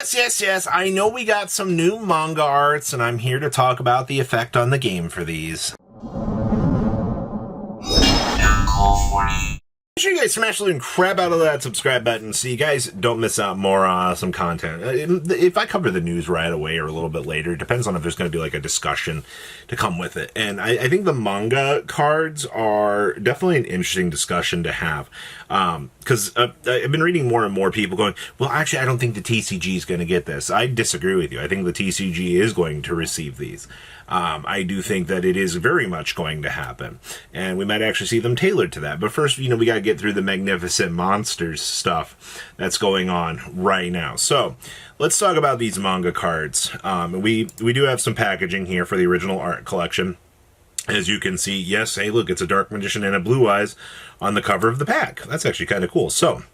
Yes, I know we got some new manga arts, and I'm here to talk about the effect on the game for these. Make sure you guys smash the little crap out of that subscribe button so you guys don't miss out more awesome content. If I cover the news right away or a little bit later, it depends on if there's going to be like a discussion to come with it. And I think the manga cards are definitely an interesting discussion to have. Because I've been reading more and more people going, well, actually, I don't think the TCG is going to get this. I disagree with you. I think the TCG is going to receive these. I do think that it is very much going to happen. And we might actually see them tailored to that. But first, we got to get through the Magnificent Monsters stuff that's going on right now. So let's talk about these manga cards. We do have some packaging here for the original art collection. As you can see, yes, hey, look, it's a Dark Magician and a Blue Eyes on the cover of the pack. That's actually kind of cool. So,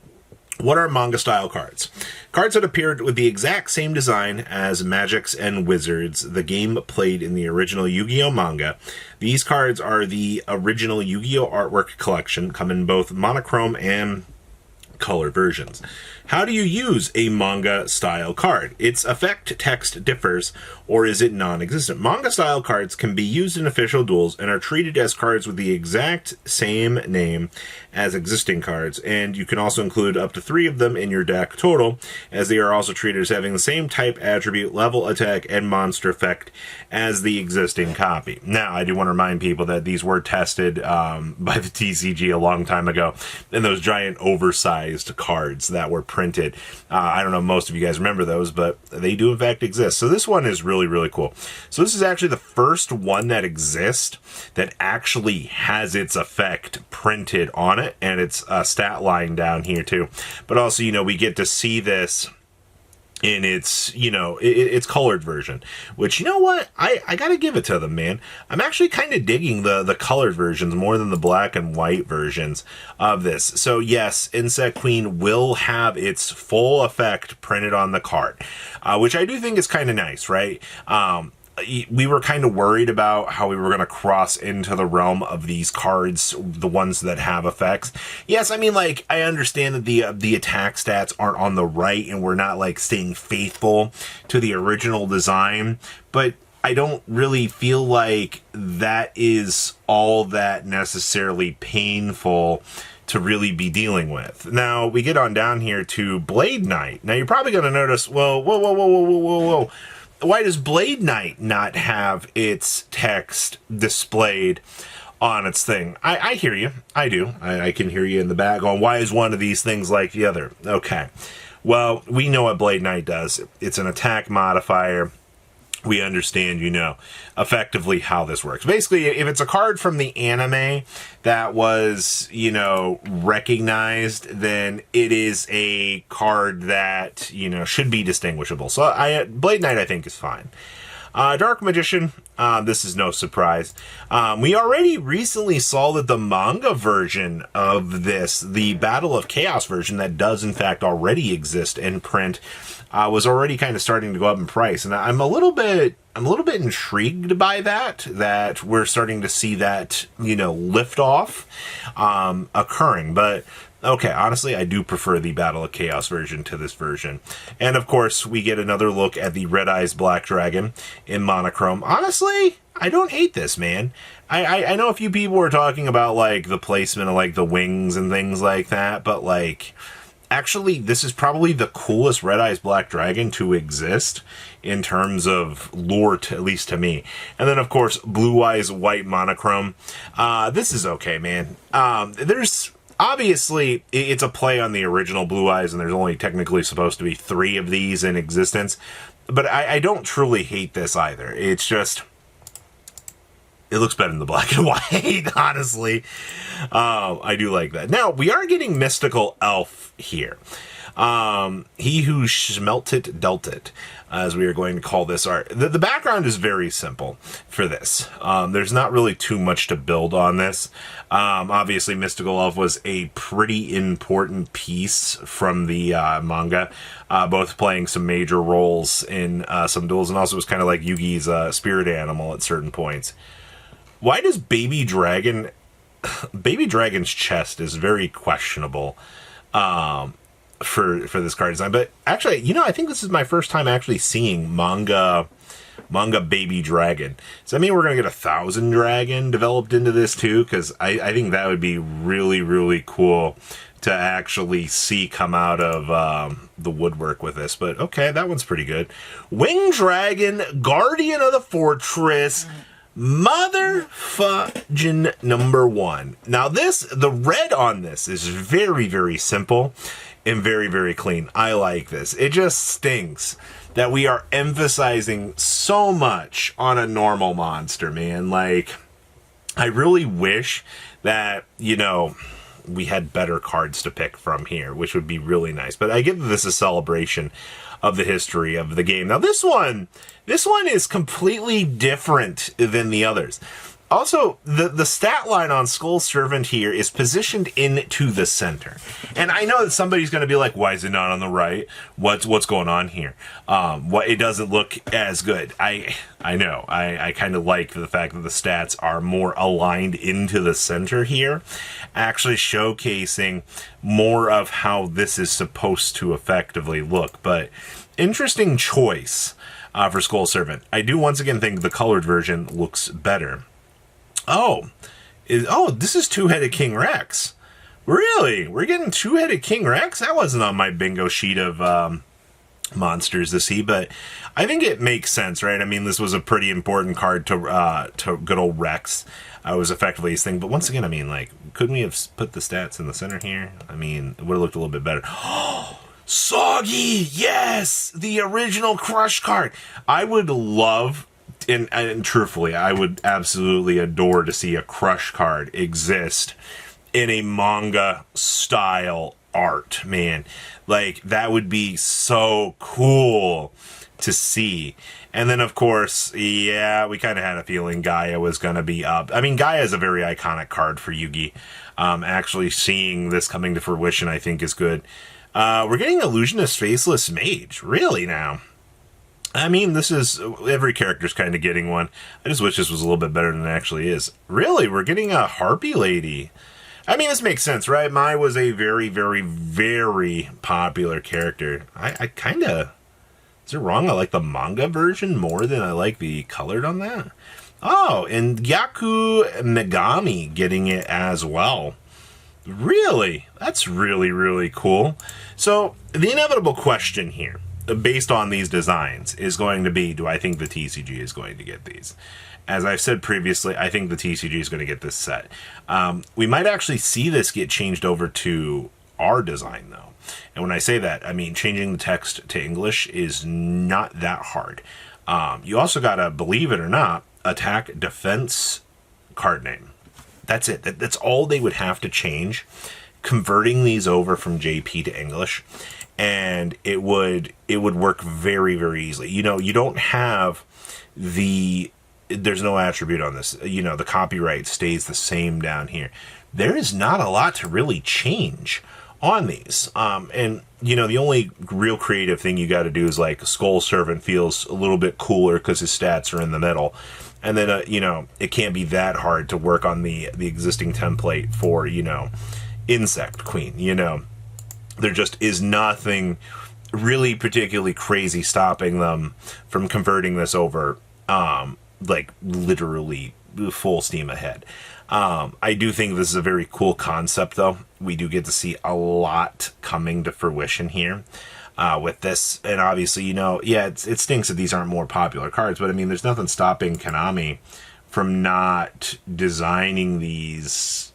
what are manga-style cards? Cards that appeared with the exact same design as Magics and Wizards, the game played in the original Yu-Gi-Oh! Manga. These cards are the original Yu-Gi-Oh! Artwork collection, come in both monochrome and color versions. How do you use a manga-style card? Its effect text differs, or is it non-existent? Manga-style cards can be used in official duels and are treated as cards with the exact same name as existing cards, and you can also include up to 3 of them in your deck total, as they are also treated as having the same type, attribute, level, attack, and monster effect as the existing copy. Now, I do want to remind people that these were tested by the TCG a long time ago, and those giant oversized cards that were printed. I don't know if most of you guys remember those, but they do in fact exist. So this one is really, really cool. So this is actually the first one that exists that actually has its effect printed on it, and it's a stat line down here too. But also, we get to see this in its, its colored version, which, you know what? I gotta give it to them, man. I'm actually kind of digging the colored versions more than the black and white versions of this. So yes, Insect Queen will have its full effect printed on the card, which I do think is kind of nice, right? We were kind of worried about how we were going to cross into the realm of these cards, the ones that have effects. Yes, I mean, I understand that the attack stats aren't on the right, and we're not, staying faithful to the original design, but I don't really feel like that is all that necessarily painful to really be dealing with. Now, we get on down here to Blade Knight. Now, you're probably going to notice, well, whoa. Why does Blade Knight not have its text displayed on its thing? I hear you. I do. I can hear you in the back going, why is one of these things like the other? Okay. Well, we know what Blade Knight does. It's an attack modifier. We understand, effectively how this works. Basically, if it's a card from the anime that was, recognized, then it is a card that, should be distinguishable. So Blade Knight, I think, is fine. Dark Magician, this is no surprise. We already recently saw that the manga version of this, the Battle of Chaos version that does in fact already exist in print, was already kind of starting to go up in price. And I'm a little bit intrigued by that we're starting to see that, lift off, occurring. But okay, honestly, I do prefer the Battle of Chaos version to this version. And of course, we get another look at the Red Eyes Black Dragon in monochrome. Honestly, I don't hate this, man. I know a few people were talking about, the placement of, the wings and things like that, but, actually, this is probably the coolest Red Eyes Black Dragon to exist in terms of lore, at least to me. And then, of course, Blue Eyes White Monochrome. This is okay, man. There's... Obviously, it's a play on the original Blue Eyes, and there's only technically supposed to be 3 of these in existence. But I don't truly hate this either. It's just... it looks better in the black and white, honestly. I do like that. Now, we are getting Mystical Elf here. He who smelt it, dealt it, as we are going to call this art. The background is very simple for this. There's not really too much to build on this. Obviously, Mystical Elf was a pretty important piece from the manga, both playing some major roles in some duels, and also was kind of like Yugi's spirit animal at certain points. Why does Baby Dragon's chest is very questionable for this card design. But actually, I think this is my first time actually seeing manga baby dragon. Does that mean we're gonna get 1,000 dragon developed into this too? Because I think that would be really, really cool to actually see come out of the woodwork with this. But okay, that one's pretty good. Wing Dragon, Guardian of the Fortress, motherfucking #1. Now the red on this is very, very simple and very, very clean. I like this. It just stinks that we are emphasizing so much on a normal monster, man. Like, I really wish that, we had better cards to pick from here, which would be really nice. But I give this a celebration of the history of the game. Now, this one is completely different than the others. Also, the stat line on Skull Servant here is positioned into the center. And I know that somebody's going to be like, why is it not on the right? What's going on here? It doesn't look as good. I know. I kind of like the fact that the stats are more aligned into the center here, actually showcasing more of how this is supposed to effectively look. But interesting choice for Skull Servant. I do once again think the colored version looks better. This is Two-Headed King Rex. Really? We're getting Two-Headed King Rex? That wasn't on my bingo sheet of monsters to see, but I think it makes sense, right? I mean, this was a pretty important card to good old Rex. Was effectively his thing. But once again, I mean, like, couldn't we have put the stats in the center here? I mean, it would have looked a little bit better. Soggy! Yes! The original Crush card! I would love... And truthfully, I would absolutely adore to see a Crush card exist in a manga style art, man. Like, that would be so cool to see. And then, of course, yeah, we kind of had a feeling Gaia was going to be up. I mean, Gaia is a very iconic card for Yu-Gi. Actually seeing this coming to fruition, I think, is good. We're getting Illusionist Faceless Mage. Really, now? I mean, this is... Every character's kind of getting one. I just wish this was a little bit better than it actually is. Really? We're getting a Harpy Lady. I mean, this makes sense, right? Mai was a very, very, very popular character. I kind of... Is it wrong? I like the manga version more than I like the colored on that. Oh, and Yaku Megami getting it as well. Really? That's really, really cool. So, the inevitable question here, based on these designs, is going to be, do I think the TCG is going to get these? As I've said previously, I think the TCG is going to get this set. We might actually see this get changed over to our design, though. And when I say that, I mean changing the text to English is not that hard. You also got to, believe it or not, attack, defense, card name. That's it. That's all they would have to change. Converting these over from JP to English, and it would work very, very easily. You know, you don't have there's no attribute on this. You know, the copyright stays the same down here. There is not a lot to really change on these. And, you know, the only real creative thing you got to do is, like, Skull Servant feels a little bit cooler because his stats are in the middle. And then, you know, it can't be that hard to work on the existing template for, you know, Insect Queen. You know, there just is nothing really particularly crazy stopping them from converting this over, like, literally full steam ahead. I do think this is a very cool concept, though. We do get to see a lot coming to fruition here with this. And obviously, you know, yeah, it stinks that these aren't more popular cards, but I mean, there's nothing stopping Konami from not designing these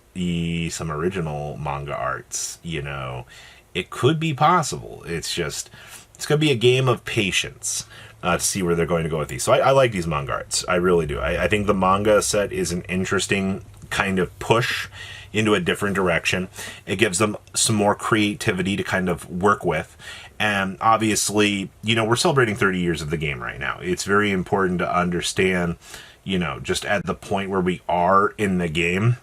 some original manga arts. You know, it could be possible. It's going to be a game of patience to see where they're going to go with these. So I like these manga arts. I really do. I think the manga set is an interesting kind of push into a different direction. It gives them some more creativity to kind of work with. And obviously, you know, we're celebrating 30 years of the game right now. It's very important to understand, you know, just at the point where we are in the game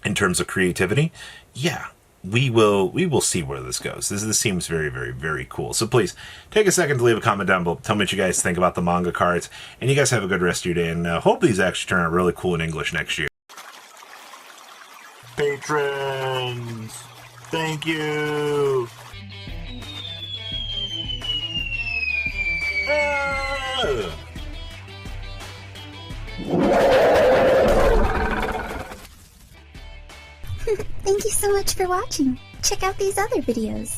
in terms of creativity. Yeah, we will see where this goes. This seems very, very, very cool. So please take a second to leave a comment down below. Tell me what you guys think about the manga cards. And you guys have a good rest of your day. And hope these actually turn out really cool in English next year. Patrons, thank you. Thank you so much for watching. Check out these other videos.